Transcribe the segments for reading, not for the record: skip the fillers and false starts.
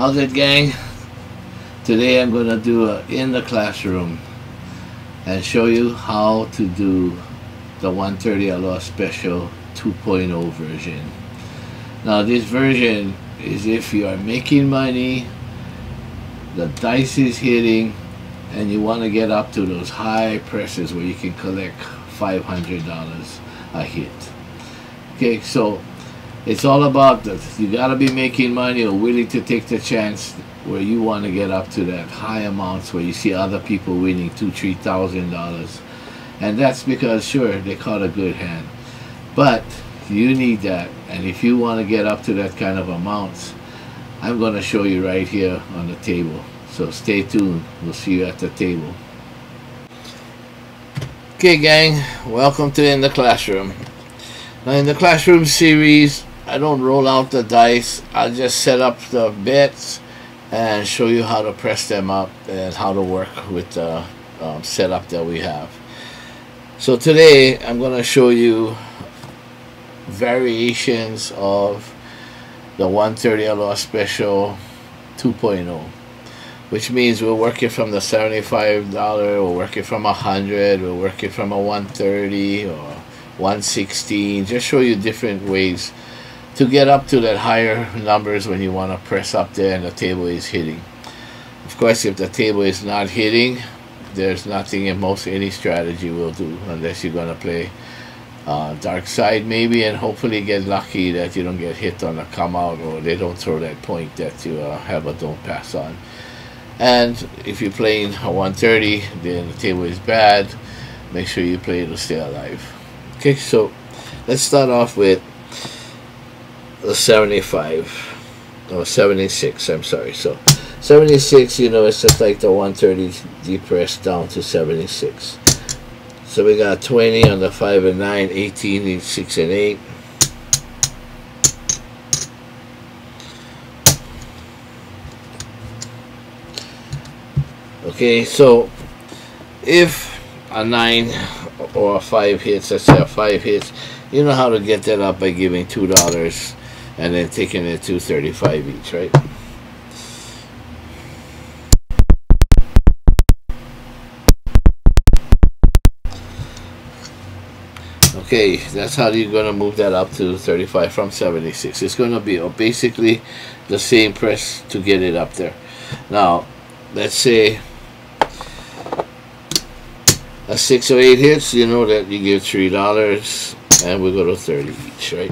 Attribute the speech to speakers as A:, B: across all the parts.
A: How's it, gang? Today I'm going to do a in the classroom and show you how to do the 130 Aloha Special 2.0 version. Now this version is if you are making money, the dice is hitting, and you want to get up to those high presses where you can collect $500 a hit. Okay, so it's all about that. You got to be making money or willing to take the chance where you want to get up to that high amounts where you see other people winning $2,000-$3,000, and that's because sure they caught a good hand, but you need that. And if you want to get up to that kind of amounts, I'm going to show you right here on the table. So stay tuned. We'll see you at the table. Okay, gang, welcome to In the Classroom. Now in the classroom series, I don't roll out the dice. I'll just set up the bets and show you how to press them up and how to work with the setup that we have. So today I'm going to show you variations of the 130 Aloha Special 2.0, which means we're working from the $75, we're working from $100, we're working from a 130 or 116. Just show you different ways to get up to that higher numbers when you want to press up there and the table is hitting. Of course, if the table is not hitting, there's nothing in most any strategy will do, unless you're going to play dark side maybe, and hopefully get lucky that you don't get hit on the come out, or they don't throw that point that you have a don't pass on. And if you're playing a 130, then the table is bad, make sure you play to stay alive. Okay, so let's start off with the 75 or 76, I'm sorry. So 76, you know, it's just like the 130 depressed down to 76. So we got 20 on the 5 and 9, 18, 6 and 8. Okay, so if a 9 or a 5 hits, let's say a 5 hits, you know how to get that up by giving $2 and then taking it to $35 each, right? Okay, that's how you're going to move that up to 35 from 76. It's going to be basically the same press to get it up there. Now, let's say a 6 or 8 hits, you know that you give $3 and we go to 30 each, right?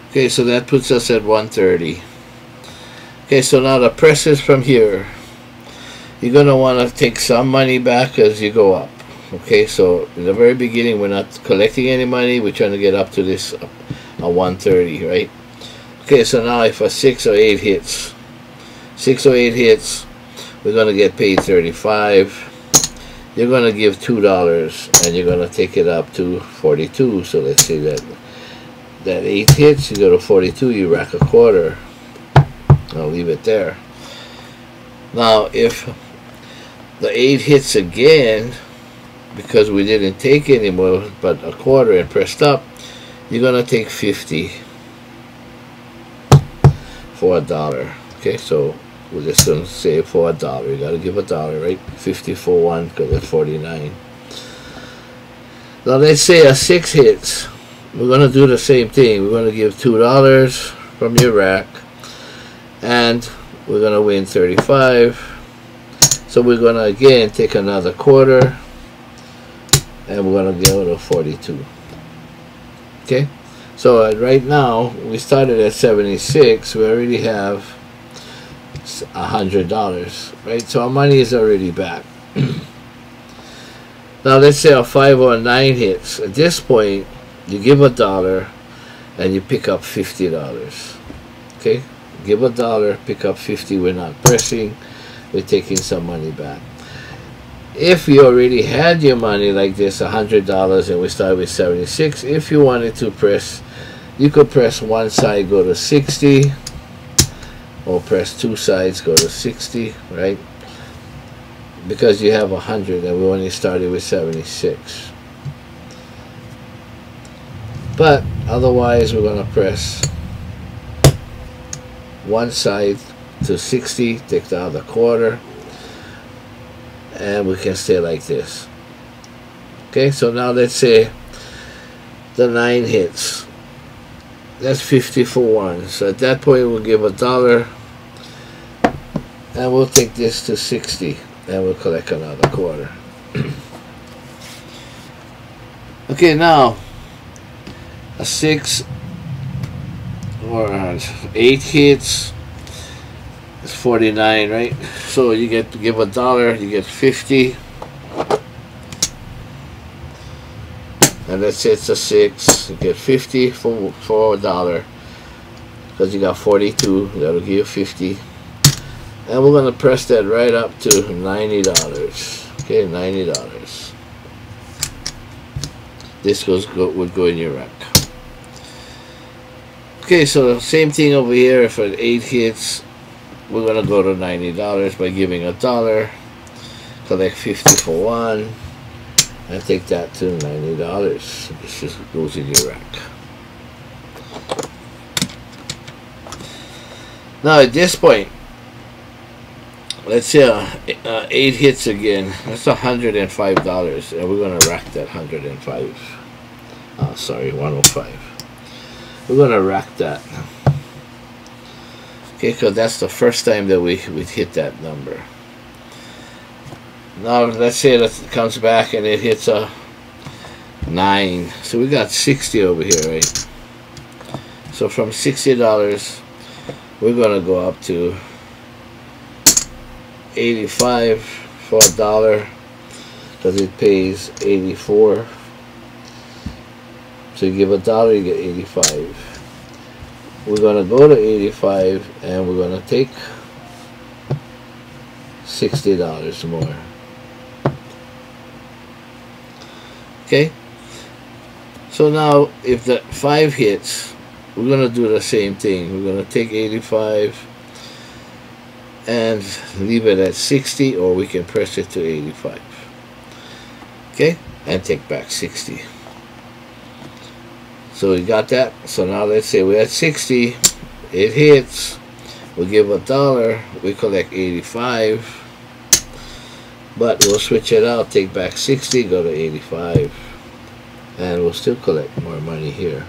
A: Okay, so that puts us at 130. Okay, so now the presses from here, you're going to want to take some money back as you go up. Okay, so in the very beginning we're not collecting any money, we're trying to get up to this a 130, right? Okay, so now if a 6 or 8 hits, 6 or 8 hits, we're going to get paid 35. You're going to give $2 and you're going to take it up to 42. So let's say that 8 hits, you go to 42, you rack a quarter. I'll leave it there. Now if the 8 hits again, because we didn't take any more but a quarter and pressed up, you're gonna take 50 for $1. Okay, so we're just gonna say for $1. You gotta give $1, right? 50 for 1, because that's 49. Now let's say a 6 hits. We're going to do the same thing. We're going to give $2 from your rack, and we're going to win 35. So we're going to again take another quarter, and we're going to go to 42. Okay, so right now we started at 76. We already have $100, right? So our money is already back. Now let's say a 5 or a 9 hits. At this point, you give $1 and you pick up $50. Okay, give $1, pick up 50. We're not pressing, we're taking some money back. If you already had your money like this, $100, and we started with 76, if you wanted to press, you could press one side, go to 60, or press two sides, go to 60, right? because you have 100 and we only started with 76. But otherwise, we're going to press one side to 60, take the other quarter, and we can stay like this. Okay, so now let's say the 9 hits. That's 50 for 1. So at that point, we'll give $1, and we'll take this to 60, and we'll collect another quarter. Okay, now a 6 or 8 hits is 49, right? So you get to give $1, you get 50, and let's say it's a 6, you get 50 for $1 because you got 42. That'll give you 50, and we're gonna press that right up to $90. Okay, $90. This would go in your rack. Okay, so same thing over here. For 8 hits, we're gonna go to $90 by giving $1, collect 50 for 1, and take that to $90. This just goes in your rack. Now at this point, let's say 8 hits again. That's $105, and we're gonna rack that 105. Sorry, 105. We're gonna rack that. Okay, because that's the first time that we hit that number. Now let's say that it comes back and it hits a 9. So we got 60 over here, right? So from $60, we're gonna go up to 85 for $1 because it pays 84. So you give $1, you get 85. We're gonna go to 85, and we're gonna take $60 more. Okay. So now, if the 5 hits, we're gonna do the same thing. We're gonna take 85 and leave it at 60, or we can press it to 85. Okay, and take back 60. So we got that. So now let's say we're at 60, it hits, we give $1, we collect 85, but we'll switch it out, take back 60, go to 85, and we'll still collect more money here.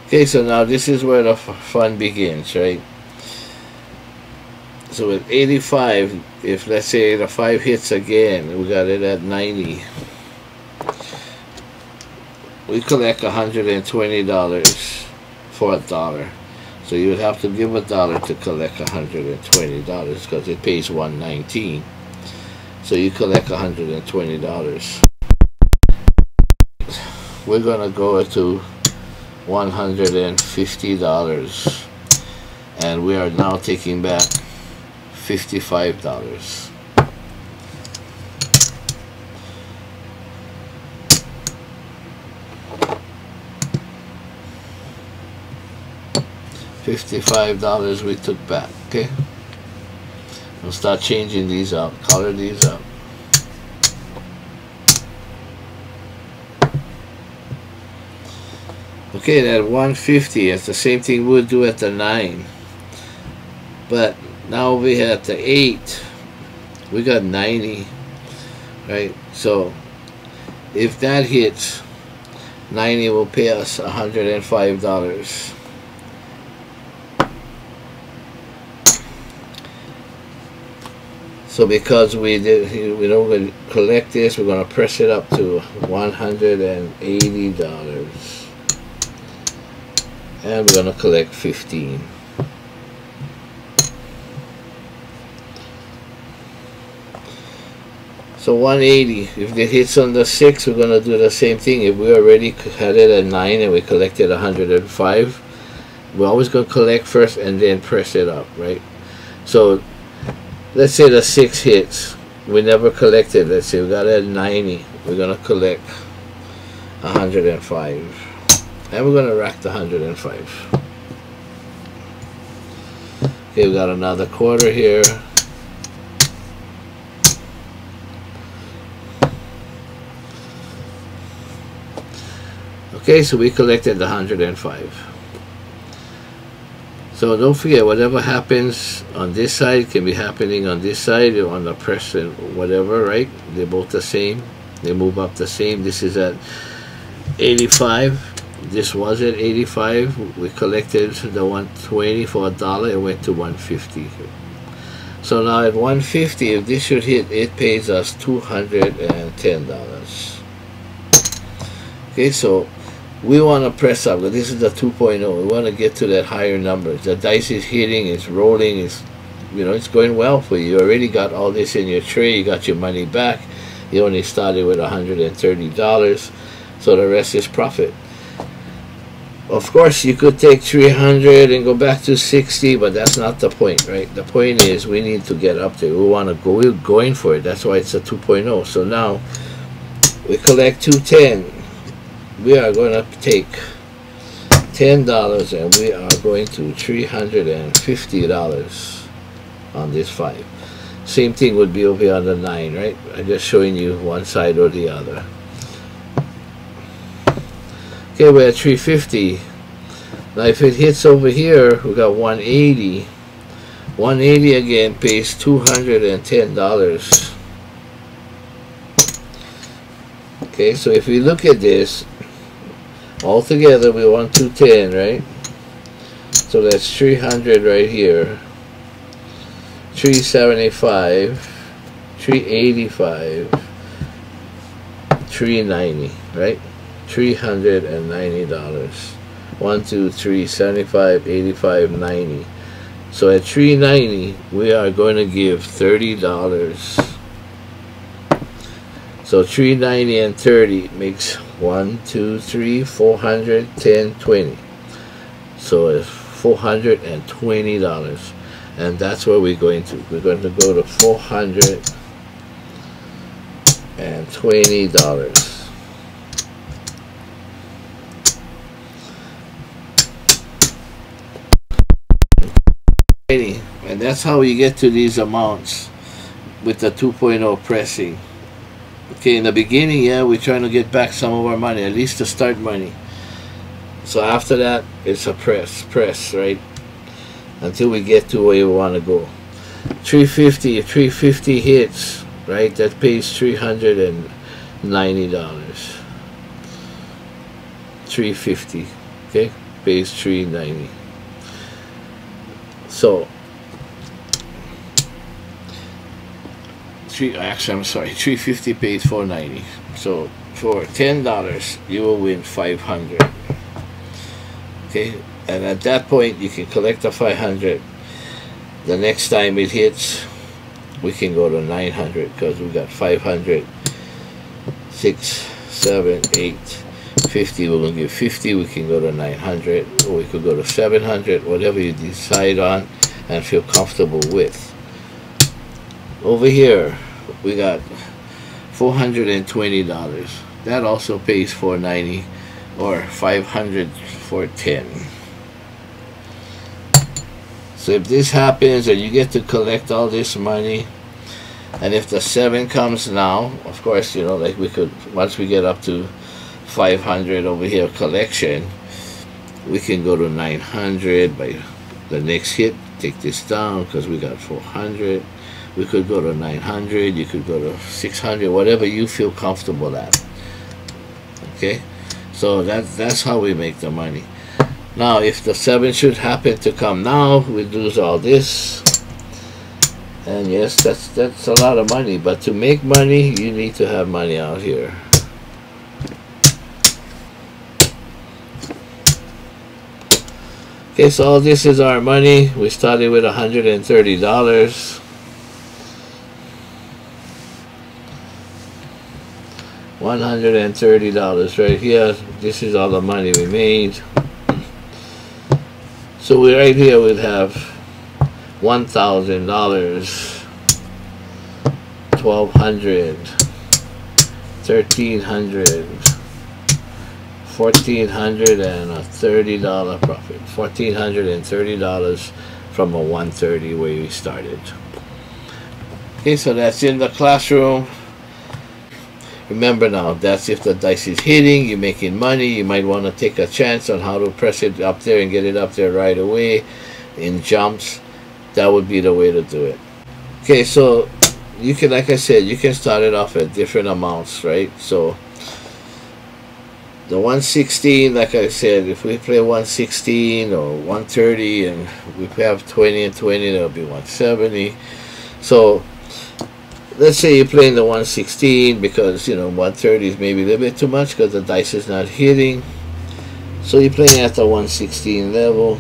A: Okay, so now this is where the fun begins, right? So with 85, if let's say the 5 hits again, we got it at 90. We collect $120 for $1. So you would have to give $1 to collect $120 because it pays $119. So you collect $120. We're gonna go to $150, and we are now taking back $55. $55 we took back. Okay, we'll start changing these out, color these up. Okay, that 150 is the same thing we'll do at the 9, but now we at the 8, we got 90, right? So if that hits, 90 will pay us $105. So because we don't collect this, we're going to press it up to $180, and we're going to collect 15. So 180. If it hits on the 6, we're going to do the same thing. If we already had it at 9 and we collected 105, we're always going to collect first and then press it up, right? So let's say the 6 hits, we never collected. Let's say we got it at 90, we're gonna collect 105, and we're gonna rack the 105. Okay, we got another quarter here. Okay, so we collected the 105. So don't forget, whatever happens on this side can be happening on this side or on the press and whatever, right? They're both the same. They move up the same. This is at 85. This was at 85. We collected the 120 for $1. It went to 150. So now at 150, if this should hit, it pays us $210. Okay, so we want to press up. This is the 2.0. We want to get to that higher number. The dice is hitting, it's rolling, it's, you know, it's going well for you. You already got all this in your tray. You got your money back. You only started with $130, so the rest is profit. Of course, you could take 300 and go back to 60, but that's not the point, right? The point is we need to get up there. We want to go. We're going for it. That's why it's a 2.0. So now we collect 210. We are going to take $10 and we are going to $350 on this 5. Same thing would be over here on the 9, right? I'm just showing you one side or the other. Okay, we're at 350. Now if it hits over here, we got 180. 180 again pays $210. Okay, so if we look at this, altogether we want 210, right? So that's 300 right here. 375, 385, 390, right? $390. 1, 2, 3, 75, 85, 90. So at 390, we are going to give $30. So 390 and 30 makes 1, 2, 3, 400, 10, 20. So it's $420. And that's where we're going to. We're going to go to $420. And that's how we get to these amounts with the 2.0 pressing. Okay, in the beginning, yeah, we're trying to get back some of our money, at least to start money. So after that, it's a press, right? Until we get to where we want to go. 350, if 350 hits, right, that pays $390. 350, okay, pays $390. So actually I'm sorry, 350 pays $490. So for $10 you will win 500. Okay, and at that point you can collect the 500. The next time it hits, we can go to 900 because we got 500, 6, 7, 8, 50. We're going to give 50. We can go to 900, or we could go to 700, whatever you decide on and feel comfortable with. Over here we got $420. That also pays $490, or 500 for 10. So if this happens and you get to collect all this money, and if the 7 comes now, of course, you know, like we could, once we get up to 500 over here collection, we can go to 900 by the next hit. Take this down because we got 400. We could go to 900. You could go to 600, whatever you feel comfortable at. Okay, so that's how we make the money. Now if the 7 should happen to come now, we lose all this, and yes, that's a lot of money. But to make money, you need to have money out here. Okay, so all this is our money. We started with $130. $130 right here. This is all the money we made. So we right here would have $1,000, $1,200, $1,300, $1,400, and a $30 profit. $1,430 from a $130 where we started. Okay, so that's in the classroom. Remember now, that's if the dice is hitting, you're making money. You might want to take a chance on how to press it up there and get it up there right away in jumps. That would be the way to do it. Okay, so you can, like I said, you can start it off at different amounts, right? So the 116, like I said, if we play 116 or 130 and we have 20 and 20, that'll be 170. So let's say you're playing the 116 because, you know, 130 is maybe a little bit too much because the dice is not hitting. So you're playing at the 116 level.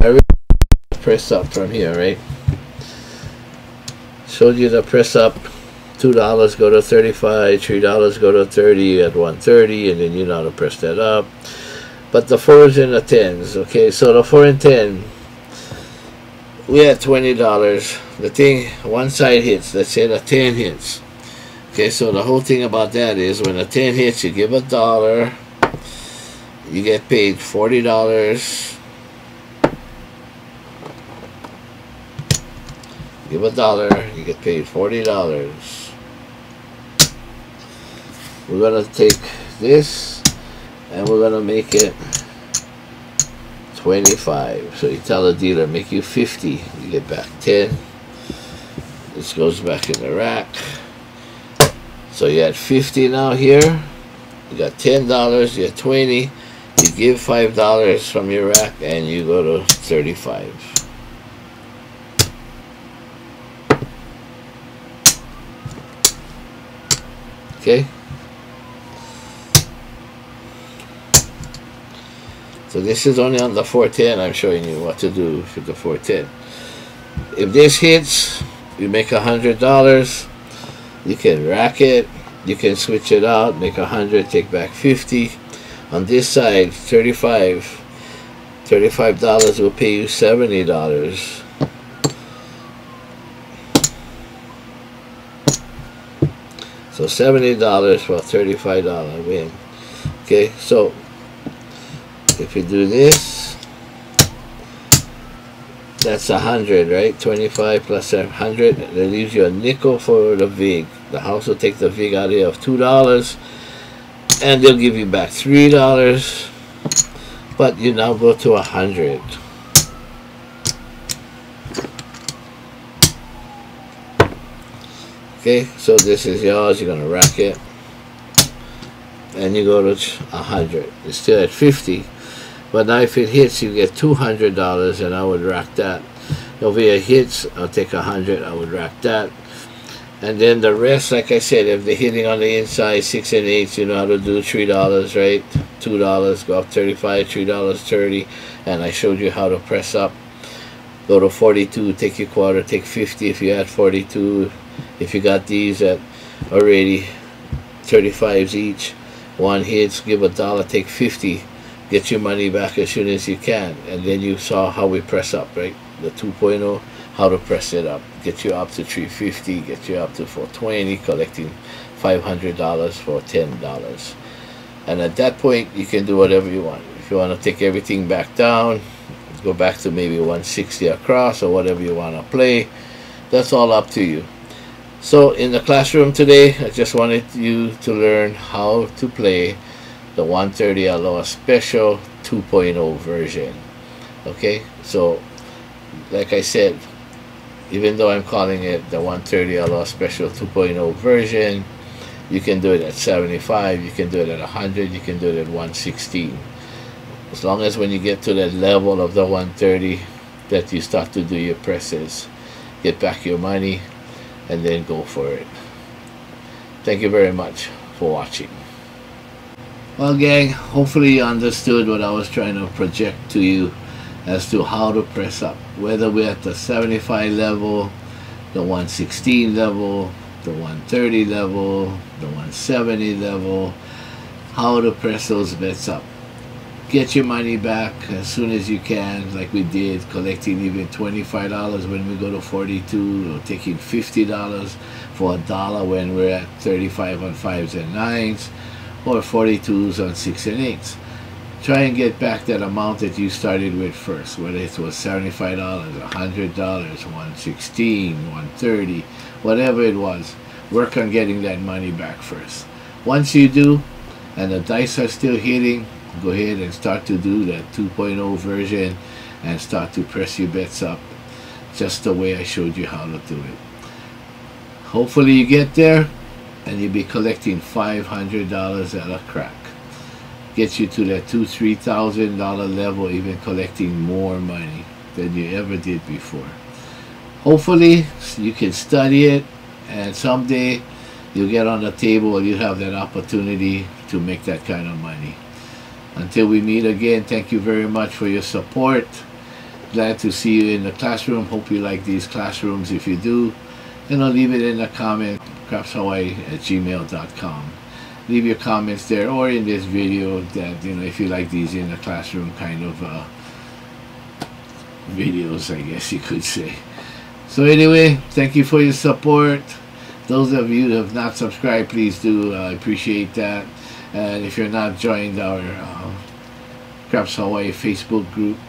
A: I really press up from here, right? Showed you the press up. $2 go to 35, $3 go to 30 at 130, and then you know how to press that up. But the 4s and the 10s, okay, so the 4 and 10, we had $20. The thing, one side hits, let's say the 10 hits. Okay, so the whole thing about that is when the 10 hits, you give $1, you get paid $40. Give $1, you get paid $40. We're going to take this and we're going to make it 25. So you tell the dealer, make you 50. You get back 10. This goes back in the rack. So you had 50 now here. You got $10, you had 20. You give $5 from your rack and you go to 35. Okay? So this is only on the 410. I'm showing you what to do for the 410. If this hits, you make $100. You can rack it. You can switch it out, make 100, take back 50. On this side, 35. $35 will pay you $70. So $70 for a $35 win. Okay, so if you do this, that's 100, right? 25 plus 100, that leaves you a nickel for the VIG. The house will take the VIG out here of $2, and they'll give you back $3, but you now go to 100. Okay, so this is yours. You're gonna rack it, and you go to 100. It's still at 50, but now if it hits, you get $200, and I would rack that. Over here hits, I'll take 100. I would rack that, and then the rest, like I said, if they're hitting on the inside 6 and 8, you know how to do $3, right? $2 go up 35, $3 30, and I showed you how to press up. Go to 42, take your quarter, take 50 if you had 42. If you got these at already 35s each, one hits, give $1, take 50, get your money back as soon as you can. And then you saw how we press up, right? The 2.0, how to press it up, get you up to 350, get you up to 420, collecting $500 for $10. And at that point, you can do whatever you want. If you want to take everything back down, go back to maybe 160 across or whatever you want to play, that's all up to you. So in the classroom today, I just wanted you to learn how to play the 130 Aloha Special 2.0 version. Okay, so like I said, even though I'm calling it the 130 Aloha Special 2.0 version, you can do it at 75, you can do it at 100, you can do it at 116. As long as when you get to that level of the 130 that you start to do your presses, get back your money, and then go for it. Thank you very much for watching. Well, gang, hopefully you understood what I was trying to project to you as to how to press up. Whether we're at the 75 level, the 116 level, the 130 level, the 170 level, how to press those bets up. Get your money back as soon as you can, like we did, collecting even $25 when we go to 42, or taking $50 for $1 when we're at 35 on 5s and 9s, or 42s on 6 and 8s. Try and get back that amount that you started with first, whether it was $75, $100, $116, $130, whatever it was. Work on getting that money back first. Once you do, and the dice are still hitting, go ahead and start to do that 2.0 version and start to press your bets up just the way I showed you how to do it. Hopefully you get there and you'll be collecting $500 at a crack. Get you to that $2,000-$3,000 level, even collecting more money than you ever did before. Hopefully you can study it, and someday you'll get on the table and you'll have that opportunity to make that kind of money. Until we meet again, thank you very much for your support. Glad to see you in the classroom. Hope you like these classrooms. If you do, leave it in the comment, crapshawaii@gmail.com. Leave your comments there, or in this video, that if you like these in the classroom kind of videos, I guess you could say. So anyway, thank you for your support. Those of you who have not subscribed, please do. I appreciate that. And if you're not joined our Craps Hawaii Facebook group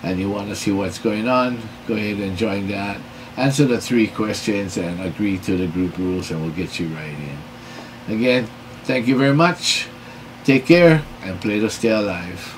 A: and you want to see what's going on, go ahead and join that. Answer the 3 questions and agree to the group rules, and we'll get you right in. Again, thank you very much. Take care and play to stay alive.